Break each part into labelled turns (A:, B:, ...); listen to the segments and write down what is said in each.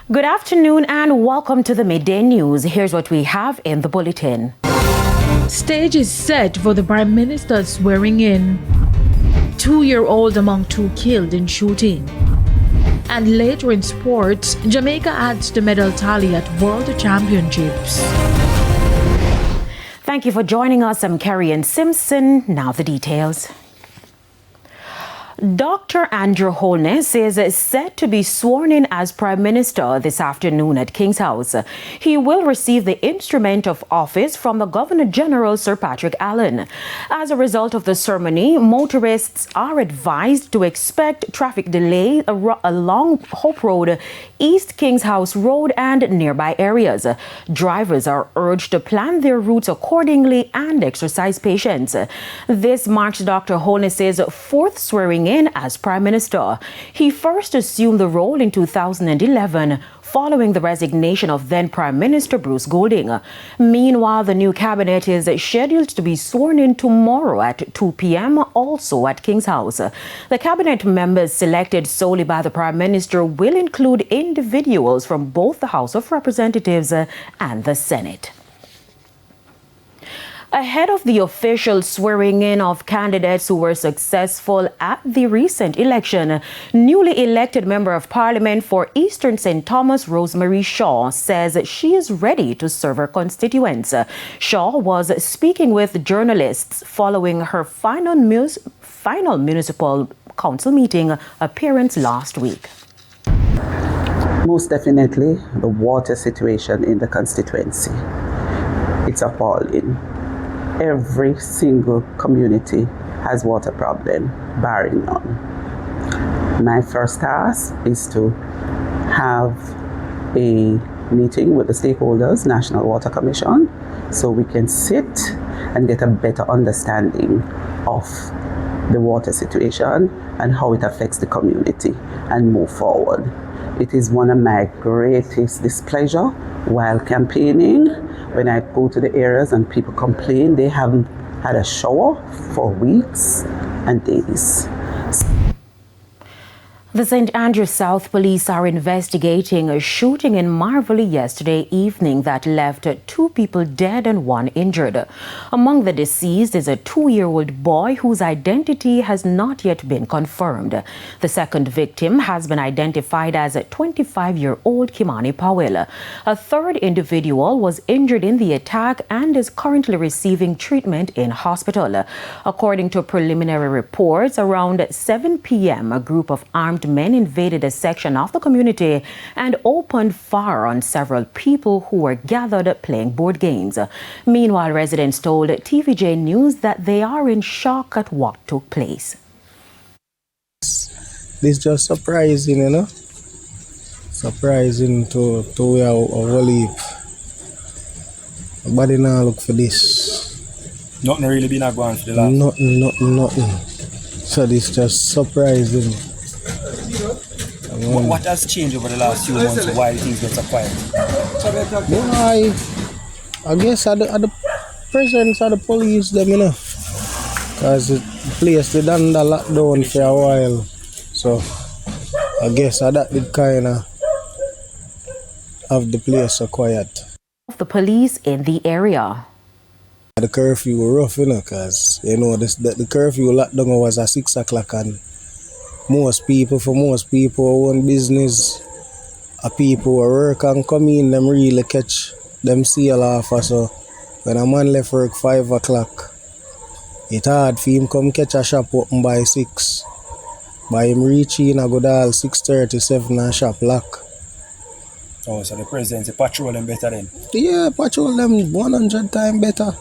A: Good afternoon and welcome to the Midday News. Here's what we have in the bulletin.
B: Stage is set for the Prime Minister's swearing in. 2-year-old among 2 killed in shooting. And later in sports, Jamaica adds to medal tally at World Championships.
A: Thank you for joining us. I'm Carrie Simpson. Now the details. Dr. Andrew Holness is set to be sworn in as Prime Minister this afternoon at King's House. He will receive the instrument of office from the Governor-General Sir Patrick Allen. As a result of the ceremony, motorists are advised to expect traffic delay along Hope Road, East King's House Road and nearby areas. Drivers are urged to plan their routes accordingly and exercise patience. This marks Dr. Holness's 4th swearing in as Prime Minister. He first assumed the role in 2011 following the resignation of then Prime Minister Bruce Golding. Meanwhile, the new cabinet is scheduled to be sworn in tomorrow at 2 p.m. also at King's House. The cabinet members selected solely by the Prime Minister will include individuals from both the House of Representatives and the Senate. Ahead of the official swearing in of candidates who were successful at the recent election, newly elected Member of Parliament for Eastern St. Thomas, Rosemary Shaw, says she is ready to serve her constituents. Shaw was speaking with journalists following her final municipal council meeting appearance last week.
C: Most definitely, the water situation in the constituency. It's appalling. Every single community has water problem, barring none. My first task is to have a meeting with the stakeholders, National Water Commission, so we can sit and get a better understanding of the water situation and how it affects the community and move forward. It is one of my greatest displeasure while campaigning when I go to the areas and people complain they haven't had a shower for weeks and days.
A: The St. Andrews South Police are investigating a shooting in Marverley yesterday evening that left 2 people dead and 1 injured. Among the deceased is a 2-year-old boy whose identity has not yet been confirmed. The second victim has been identified as 25-year-old Kimani Powell. A third individual was injured in the attack and is currently receiving treatment in hospital. According to preliminary reports, around 7 p.m., a group of armed men invaded a section of the community and opened fire on several people who were gathered playing board games. Meanwhile, residents told TVJ News that they are in shock at what took place.
D: This just surprising, you know? Surprising to our leap. Nobody now look for this.
E: Nothing really been going for the last.
D: Nothing. So this just surprising.
E: What has changed over the last few months why things get so quiet?
D: Well, I guess at the presence of the police, them, you know, because the place they done the lockdown for a while, so I guess that did kind of have the place so quiet.
A: The police in the area.
D: The curfew was rough, you know, because you know the curfew lockdown was at 6 o'clock and most people own business, people who work and come in, them really catch them seal off. So when a man left work 5 o'clock, it's hard for him come catch a shop open by 6. By him reach in a good all 6:37 and shop lock.
E: Oh, so the presidency patrol them better then?
D: Yeah, patrol them 100 times better.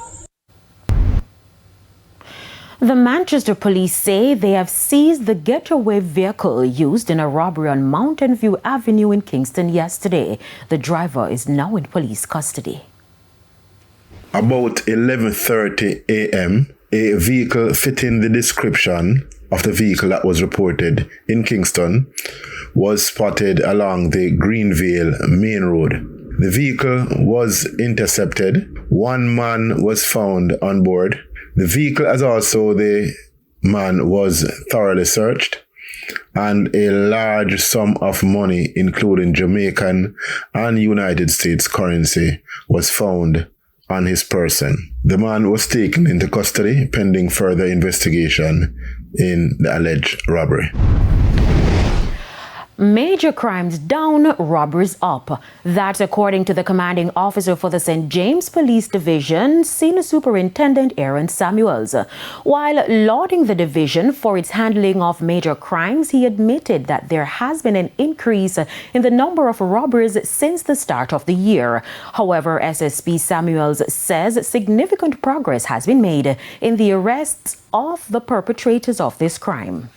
A: The Manchester police say they have seized the getaway vehicle used in a robbery on Mountain View Avenue in Kingston yesterday. The driver is now in police custody.
F: About 11:30 a.m., a vehicle fitting the description of the vehicle that was reported in Kingston was spotted along the Greenvale main road. The vehicle was intercepted. 1 man was found on board. The vehicle, as also the man, was thoroughly searched. and a large sum of money, including Jamaican and United States currency, was found on his person. The man was taken into custody pending further investigation in the alleged robbery.
A: Major crimes down, robberies up. That's according to the commanding officer for the St. James Police Division, Senior Superintendent Aaron Samuels. While lauding the division for its handling of major crimes, he admitted that there has been an increase in the number of robberies since the start of the year. However, SSP Samuels says significant progress has been made in the arrests of the perpetrators of this crime.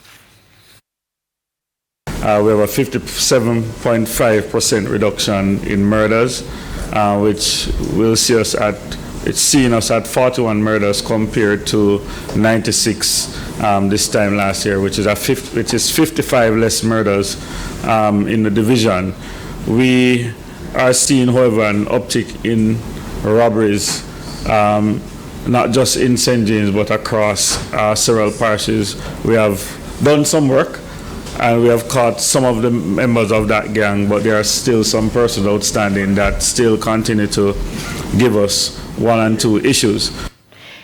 G: We have a 57.5% reduction in murders, which will see us at, it's seeing us at 41 murders compared to 96 this time last year, which is 55 less murders in the division. We are seeing, however, an uptick in robberies, not just in St. James, but across several parishes. We have done some work, and we have caught some of the members of that gang, but there are still some persons outstanding that still continue to give us 1 and 2 issues.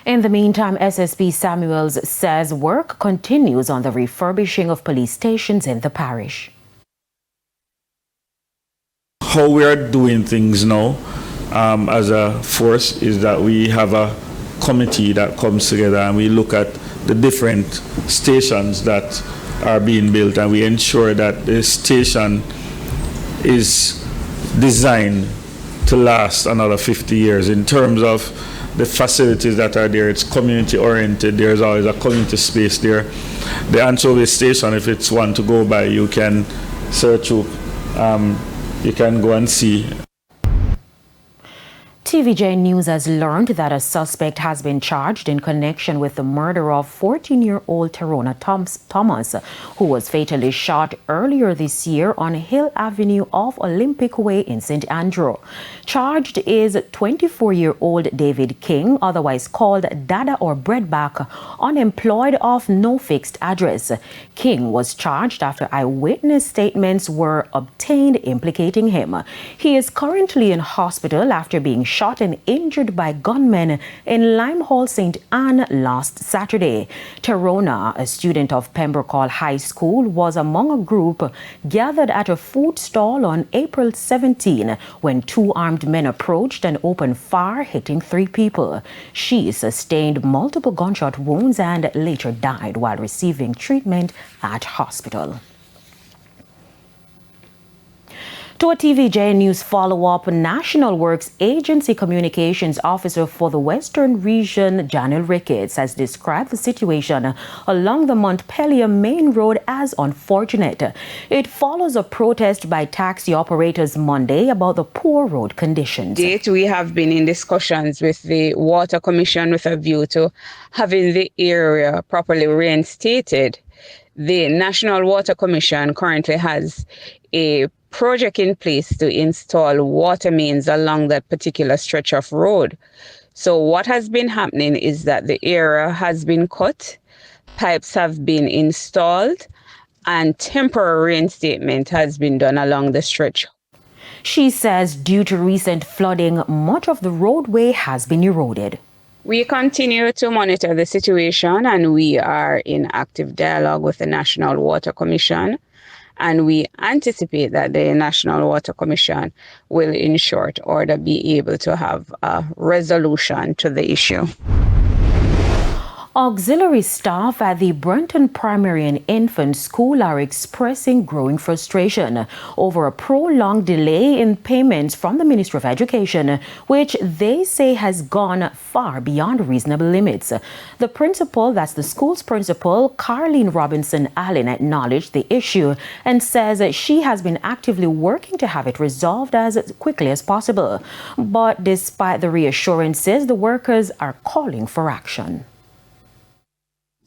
A: In the meantime, SSP Samuels says work continues on the refurbishing of police stations in the parish.
G: How we are doing things now as a force is that we have a committee that comes together and we look at the different stations that are being built, and we ensure that the station is designed to last another 50 years. In terms of the facilities that are there, it's community oriented. There's always a community space there. The anchovy station, if it's one to go by, you can search up, you can go and see.
A: TVJ News has learned that a suspect has been charged in connection with the murder of 14-year-old Terona Thomas, who was fatally shot earlier this year on Hill Avenue off Olympic Way in St. Andrew. Charged is 24-year-old David King, otherwise called Dada or Breadback, unemployed off no fixed address. King was charged after eyewitness statements were obtained implicating him. He is currently in hospital after being shot and injured by gunmen in Limehall St. Anne last Saturday. Terona, a student of Pembroke High School, was among a group gathered at a food stall on April 17 when 2 armed men approached and opened fire, hitting 3 people. She sustained multiple gunshot wounds and later died while receiving treatment at hospital. To a TVJ News follow-up, National Works Agency Communications Officer for the Western Region, Janelle Ricketts, has described the situation along the Montpelier Main Road as unfortunate. It follows a protest by taxi operators Monday about the poor road conditions.
H: We have been in discussions with the Water Commission with a view to having the area properly reinstated. The National Water Commission currently has a project in place to install water mains along that particular stretch of road. So what has been happening is that the area has been cut, pipes have been installed, and temporary reinstatement has been done along the stretch.
A: She says due to recent flooding, much of the roadway has been eroded.
H: We continue to monitor the situation, and we are in active dialogue with the National Water Commission. And we anticipate that the National Water Commission will, in short order, be able to have a resolution to the issue.
A: Auxiliary staff at the Brunton Primary and Infant School are expressing growing frustration over a prolonged delay in payments from the Ministry of Education, which they say has gone far beyond reasonable limits. The principal, that's the school's principal, Carleen Robinson Allen, acknowledged the issue and says that she has been actively working to have it resolved as quickly as possible. But despite the reassurances, the workers are calling for action.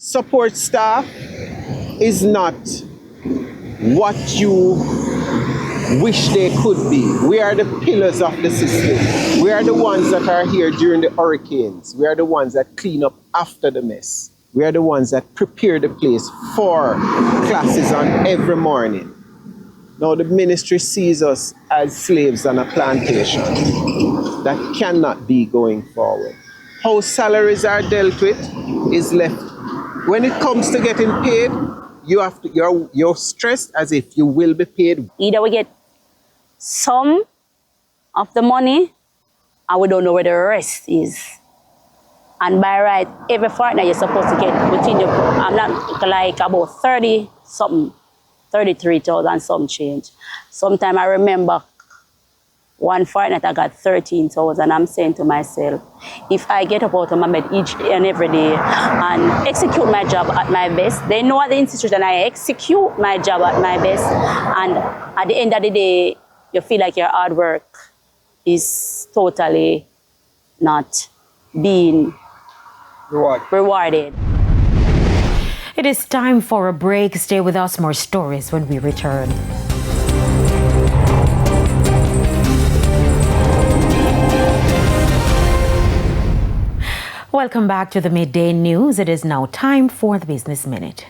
I: Support staff is not what you wish they could be. We are the pillars of the system. We are the ones that are here during the hurricanes. We are the ones that clean up after the mess. We are the ones that prepare the place for classes on every morning. Now the ministry sees us as slaves on a plantation. That cannot be going forward. How salaries are dealt with is left. When it comes to getting paid, you're stressed as if you will be paid.
J: Either we get some of the money and we don't know where the rest is. And by right, every fortnight you're supposed to get between your, I'm not like about 30 something, 33,000 some change. Sometime I remember one fortnight I got 13,000. I'm saying to myself, if I get up out of my bed each and every day and execute my job at my best, they know at the institution I execute my job at my best, and at the end of the day, you feel like your hard work is totally not being rewarded.
A: It is time for a break. Stay with us, more stories when we return. Welcome back to the Midday News. It is now time for the Business Minute.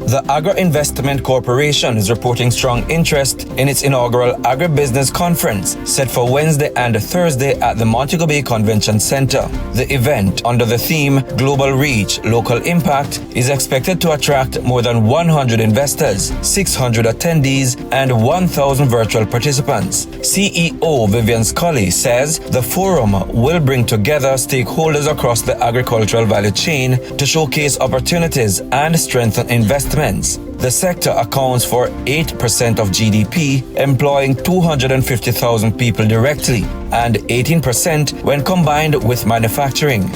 K: The Agri-Investment Corporation is reporting strong interest in its inaugural Agribusiness Conference set for Wednesday and Thursday at the Montego Bay Convention Center. The event, under the theme Global Reach, Local Impact, is expected to attract more than 100 investors, 600 attendees, and 1,000 virtual participants. CEO Vivian Scully says the forum will bring together stakeholders across the agricultural value chain to showcase opportunities and strengthen investment. The sector accounts for 8% of GDP, employing 250,000 people directly, and 18% when combined with manufacturing.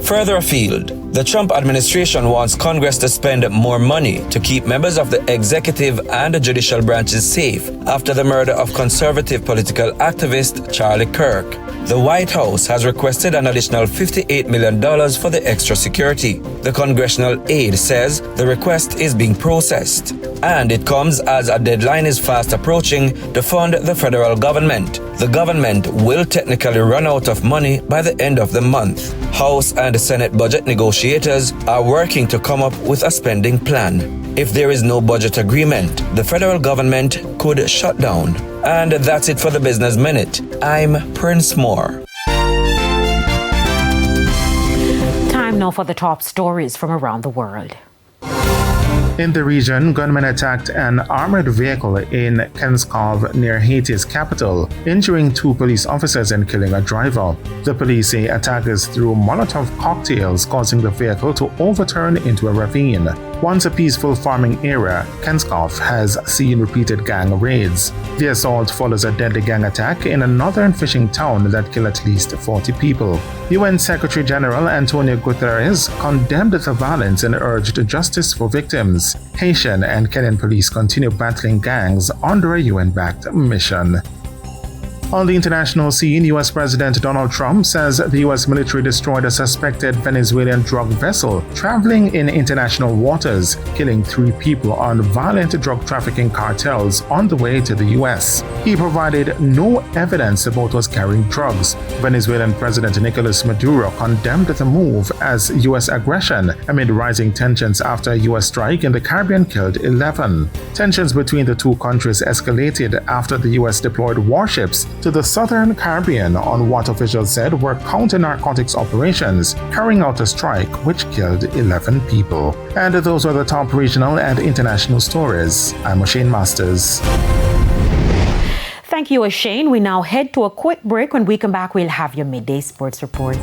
K: Further afield, the Trump administration wants Congress to spend more money to keep members of the executive and the judicial branches safe after the murder of conservative political activist Charlie Kirk. The White House has requested an additional $58 million for the extra security. The congressional aide says the request is being processed, and it comes as a deadline is fast approaching to fund the federal government. The government will technically run out of money by the end of the month. House and Senate budget negotiators are working to come up with a spending plan. If there is no budget agreement, the federal government could shut down. And that's it for the Business Minute. I'm Prince Moore.
A: Time now for the top stories from around the world.
L: In the region, gunmen attacked an armored vehicle in Kenskov near Haiti's capital, injuring 2 police officers and killing a driver. The police say attackers threw Molotov cocktails, causing the vehicle to overturn into a ravine. Once a peaceful farming area, Kenskov has seen repeated gang raids. The assault follows a deadly gang attack in a northern fishing town that killed at least 40 people. UN Secretary General Antonio Guterres condemned the violence and urged justice for victims. Haitian and Kenyan police continue battling gangs under a UN-backed mission. On the international scene, U.S. President Donald Trump says the U.S. military destroyed a suspected Venezuelan drug vessel traveling in international waters, killing 3 people on violent drug trafficking cartels on the way to the U.S. He provided no evidence the boat was carrying drugs. Venezuelan President Nicolas Maduro condemned the move as U.S. aggression amid rising tensions after a U.S. strike in the Caribbean killed 11. Tensions between the 2 countries escalated after the U.S. deployed warships to the southern Caribbean on what officials said were counter-narcotics operations, carrying out a strike which killed 11 people. And those were the top regional and international stories. I'm O'Shane Masters.
A: Thank you, O'Shane. We now head to a quick break. When we come back, we'll have your midday sports report.